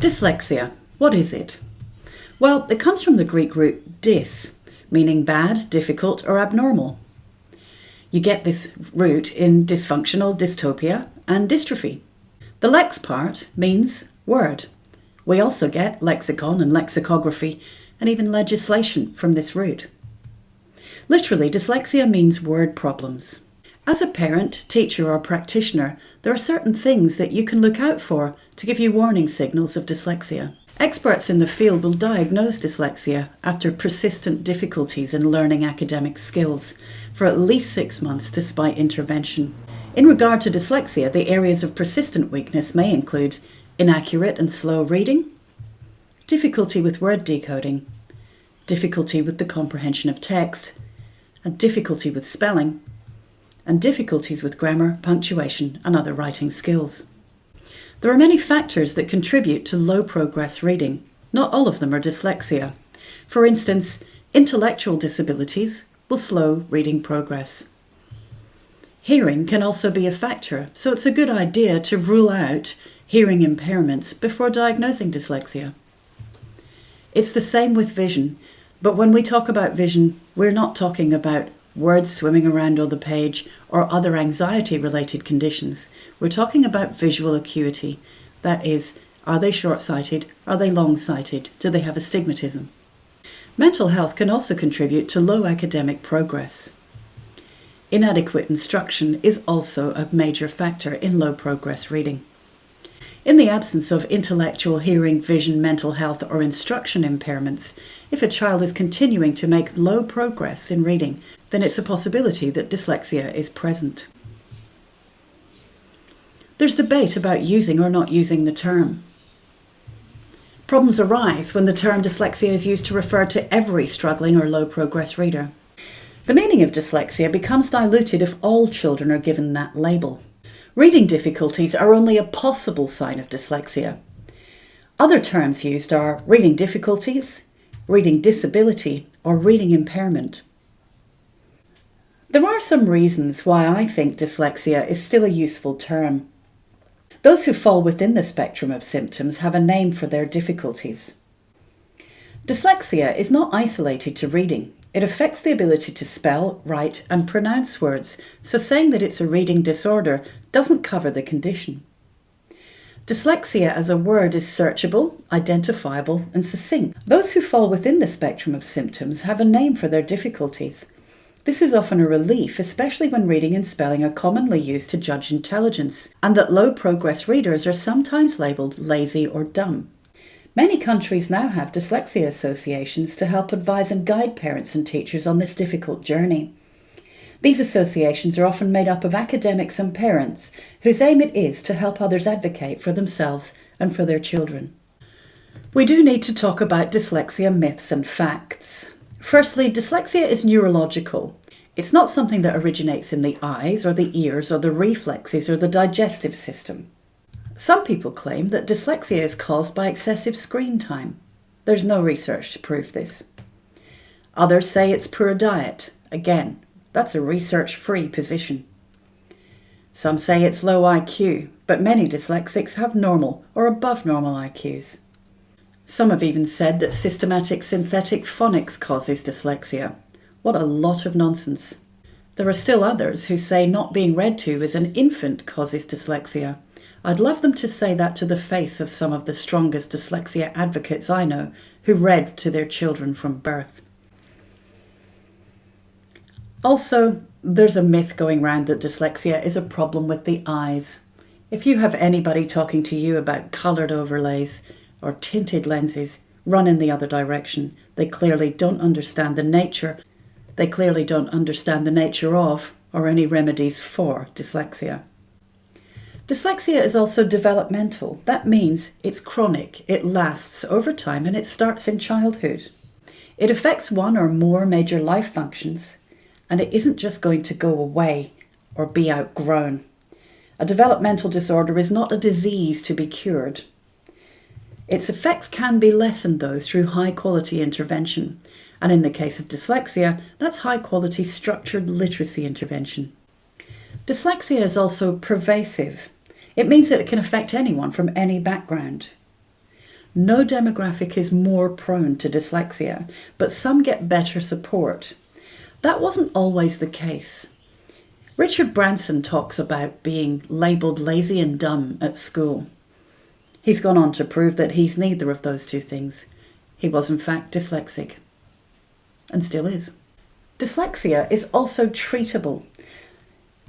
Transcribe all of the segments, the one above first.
Dyslexia. What is it? Well, it comes from the Greek root dys, meaning bad, difficult, or abnormal. You get this root in dysfunctional, dystopia, and dystrophy. The lex part means word. We also get lexicon and lexicography and even legislation from this root. Literally, dyslexia means word problems. As a parent, teacher, or practitioner, there are certain things that you can look out for to give you warning signals of dyslexia. Experts in the field will diagnose dyslexia after persistent difficulties in learning academic skills for at least 6 months despite intervention. In regard to dyslexia, the areas of persistent weakness may include inaccurate and slow reading, difficulty with word decoding, difficulty with the comprehension of text, and difficulty with spelling, and difficulties with grammar, punctuation, and other writing skills. There are many factors that contribute to low progress reading. Not all of them are dyslexia. For instance, intellectual disabilities will slow reading progress. Hearing can also be a factor, so it's a good idea to rule out hearing impairments before diagnosing dyslexia. It's the same with vision, but when we talk about vision, we're not talking about words swimming around on the page or other anxiety-related conditions. We're talking about visual acuity. That is, are they short-sighted? Are they long-sighted? Do they have astigmatism? Mental health can also contribute to low academic progress. Inadequate instruction is also a major factor in low progress reading. In the absence of intellectual, hearing, vision, mental health, or instruction impairments, if a child is continuing to make low progress in reading, then it's a possibility that dyslexia is present. There's debate about using or not using the term. Problems arise when the term dyslexia is used to refer to every struggling or low progress reader. The meaning of dyslexia becomes diluted if all children are given that label. Reading difficulties are only a possible sign of dyslexia. Other terms used are reading difficulties, reading disability, or reading impairment. There are some reasons why I think dyslexia is still a useful term. Those who fall within the spectrum of symptoms have a name for their difficulties. Dyslexia is not isolated to reading. It affects the ability to spell, write, and pronounce words, so saying that it's a reading disorder doesn't cover the condition. Dyslexia as a word is searchable, identifiable, and succinct. Those who fall within the spectrum of symptoms have a name for their difficulties. This is often a relief, especially when reading and spelling are commonly used to judge intelligence, and that low progress readers are sometimes labelled lazy or dumb. Many countries now have dyslexia associations to help advise and guide parents and teachers on this difficult journey. These associations are often made up of academics and parents whose aim it is to help others advocate for themselves and for their children. We do need to talk about dyslexia myths and facts. Firstly, dyslexia is neurological. It's not something that originates in the eyes or the ears or the reflexes or the digestive system. Some people claim that dyslexia is caused by excessive screen time. There's no research to prove this. Others say it's poor diet. Again, that's a research-free position. Some say it's low IQ, but many dyslexics have normal or above normal IQs. Some have even said that systematic synthetic phonics causes dyslexia. What a lot of nonsense. There are still others who say not being read to as an infant causes dyslexia. I'd love them to say that to the face of some of the strongest dyslexia advocates I know who read to their children from birth. Also, there's a myth going round that dyslexia is a problem with the eyes. If you have anybody talking to you about coloured overlays or tinted lenses, run in the other direction. They clearly don't understand the nature of or any remedies for dyslexia. Dyslexia is also developmental. That means it's chronic, it lasts over time, and it starts in childhood. It affects one or more major life functions, and it isn't just going to go away or be outgrown. A developmental disorder is not a disease to be cured. Its effects can be lessened, though, through high-quality intervention. And in the case of dyslexia, that's high-quality structured literacy intervention. Dyslexia is also pervasive. It means that it can affect anyone from any background. No demographic is more prone to dyslexia, but some get better support. That wasn't always the case. Richard Branson talks about being labelled lazy and dumb at school. He's gone on to prove that he's neither of those two things. He was in fact dyslexic, and still is. Dyslexia is also treatable.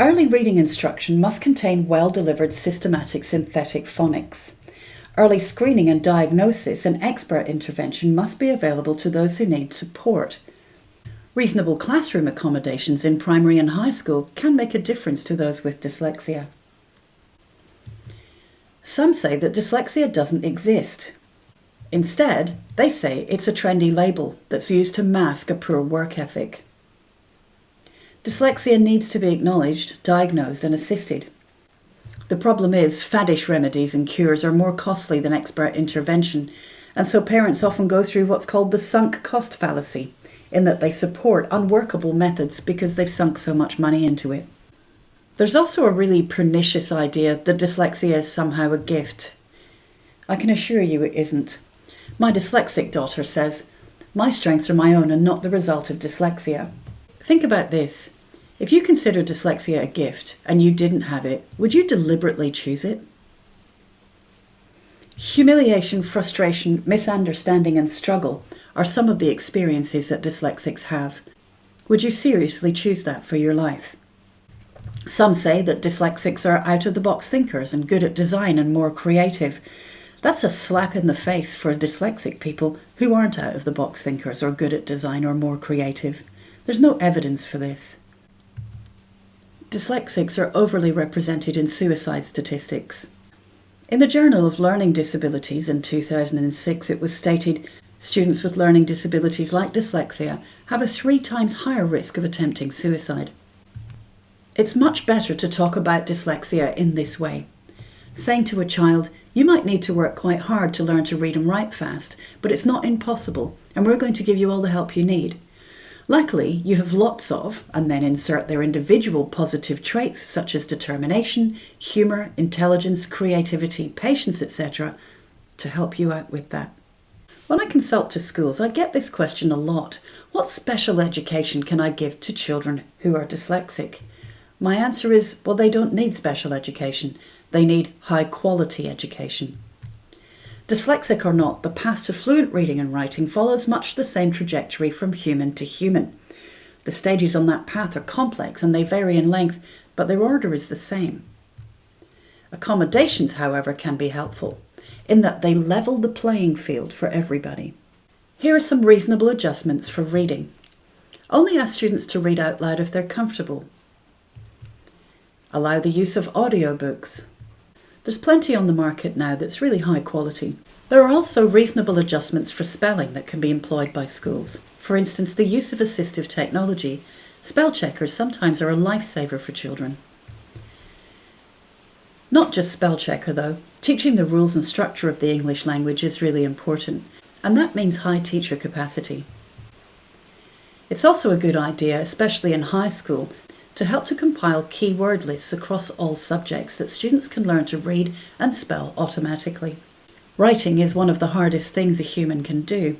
Early reading instruction must contain well-delivered systematic synthetic phonics. Early screening and diagnosis and expert intervention must be available to those who need support. Reasonable classroom accommodations in primary and high school can make a difference to those with dyslexia. Some say that dyslexia doesn't exist. Instead, they say it's a trendy label that's used to mask a poor work ethic. Dyslexia needs to be acknowledged, diagnosed and assisted. The problem is faddish remedies and cures are more costly than expert intervention, and so parents often go through what's called the sunk cost fallacy, in that they support unworkable methods because they've sunk so much money into it. There's also a really pernicious idea that dyslexia is somehow a gift. I can assure you it isn't. My dyslexic daughter says, "My strengths are my own and not the result of dyslexia." Think about this. If you consider dyslexia a gift and you didn't have it, would you deliberately choose it? Humiliation, frustration, misunderstanding and struggle are some of the experiences that dyslexics have. Would you seriously choose that for your life? Some say that dyslexics are out-of-the-box thinkers and good at design and more creative. That's a slap in the face for dyslexic people who aren't out-of-the-box thinkers or good at design or more creative. There's no evidence for this. Dyslexics are overly represented in suicide statistics. In the Journal of Learning Disabilities in 2006, it was stated, students with learning disabilities like dyslexia have a 3 times higher risk of attempting suicide. It's much better to talk about dyslexia in this way. Saying to a child, you might need to work quite hard to learn to read and write fast, but it's not impossible, and we're going to give you all the help you need. Luckily, you have lots of, and then insert their individual positive traits such as determination, humour, intelligence, creativity, patience, etc., to help you out with that. When I consult to schools, I get this question a lot. What special education can I give to children who are dyslexic? My answer is, well, they don't need special education. They need high-quality education. Dyslexic or not, the path to fluent reading and writing follows much the same trajectory from human to human. The stages on that path are complex and they vary in length, but their order is the same. Accommodations, however, can be helpful, in that they level the playing field for everybody. Here are some reasonable adjustments for reading. Only ask students to read out loud if they're comfortable. Allow the use of audiobooks. There's plenty on the market now that's really high quality. There are also reasonable adjustments for spelling that can be employed by schools. For instance, the use of assistive technology. Spell checkers sometimes are a lifesaver for children. Not just spell checker though. Teaching the rules and structure of the English language is really important, and that means high teacher capacity. It's also a good idea, especially in high school, to help to compile keyword lists across all subjects that students can learn to read and spell automatically. Writing is one of the hardest things a human can do.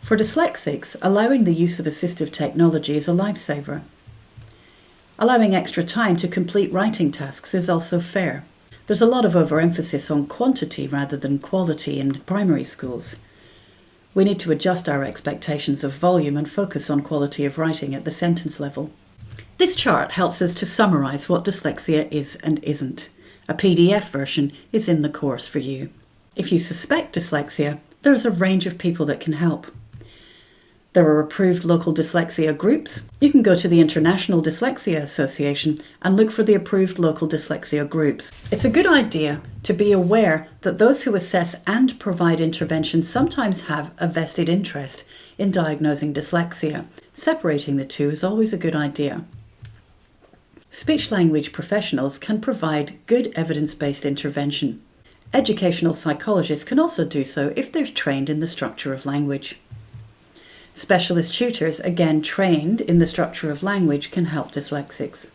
For dyslexics, allowing the use of assistive technology is a lifesaver. Allowing extra time to complete writing tasks is also fair. There's a lot of overemphasis on quantity rather than quality in primary schools. We need to adjust our expectations of volume and focus on quality of writing at the sentence level. This chart helps us to summarise what dyslexia is and isn't. A PDF version is in the course for you. If you suspect dyslexia, there's a range of people that can help. There are approved local dyslexia groups. You can go to the International Dyslexia Association and look for the approved local dyslexia groups. It's a good idea to be aware that those who assess and provide intervention sometimes have a vested interest in diagnosing dyslexia. Separating the two is always a good idea. Speech-language professionals can provide good evidence-based intervention. Educational psychologists can also do so if they're trained in the structure of language. Specialist tutors, again trained in the structure of language, can help dyslexics.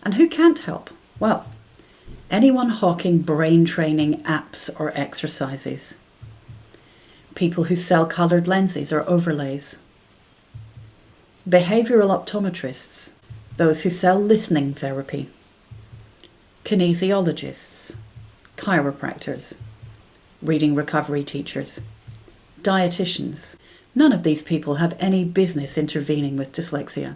And who can't help? Well, anyone hawking brain training apps or exercises, people who sell coloured lenses or overlays, behavioural optometrists, those who sell listening therapy, kinesiologists, chiropractors, reading recovery teachers, dietitians. None of these people have any business intervening with dyslexia.